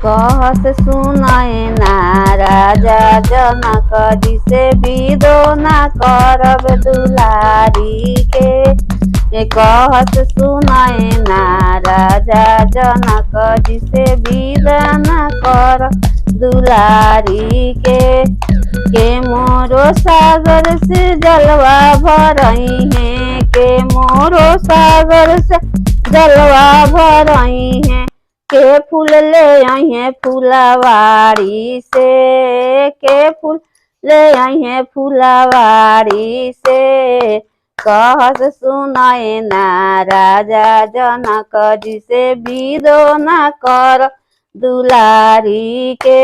कहत सुनाए ना राजा जनक जी से विदो ना करब दुलारी के। कहत सुनाए ना राजा जनक जी से विदा ना कर दुलारी के मोरो सागर से जलवा भरई है के मोरो सागर से जलवा भरई है के फूल ले आई है फूलवाड़ी से के फूल ले आई है फूलवाड़ी से। कहत सुनाए ना राजा जनक जी से विदो ना कर दुलारी के।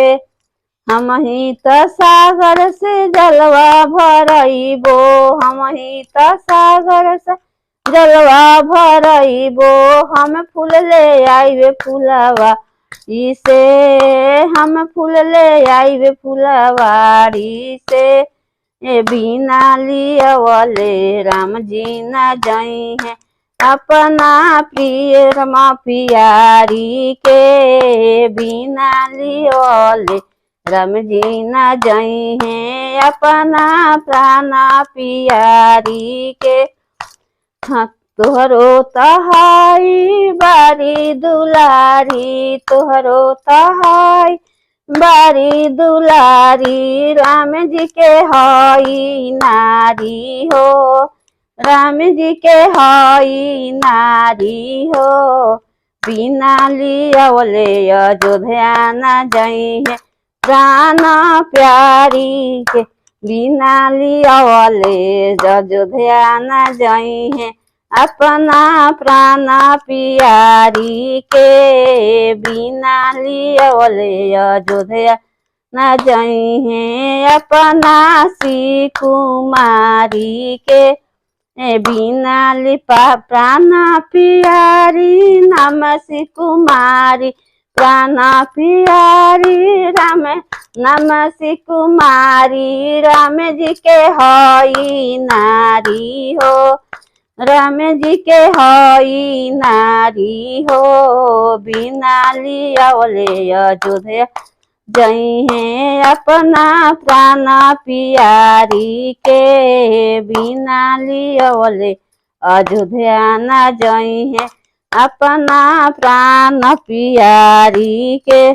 हम ही त सागर से जलवा भरइबो हम ही त सागर से जलवा भरइबो हम फूल ले आइबे फूलवा इसे हम फूल ले आइबे फूलवाड़ी से। बिना लियवले राम जी न जाई है अपना प्रिय रमा प्यारी के। बिना लियवले राम जी न जाई है अपना प्राणा प्यारी के। तोहरो तहाई बारी दुलारी तोहरो तहाई बारी दुलारी राम जी के हई नारी हो राम जी के हई नारी हो। बिना लियवले अयोध्या न जाई है प्राण प्यारी के। बिना लियवले अयोध्या न जाई है अपना प्राण प्यारी के। बिना लियवले अयोध्या न जाई है अपना सी कुमारी के। बिना लिपा प्राण प्यारी नाम सी कुमारी प्राण प्यारी राम नाम सी कुमारी राम जी के हई नारी हो राम जी के हई नारी हो। बिना लियवले अयोध्या जाई है अपना प्राण प्यारी के। बिना लियवले अयोध्या न जाई है अपना प्राण प्यारी के।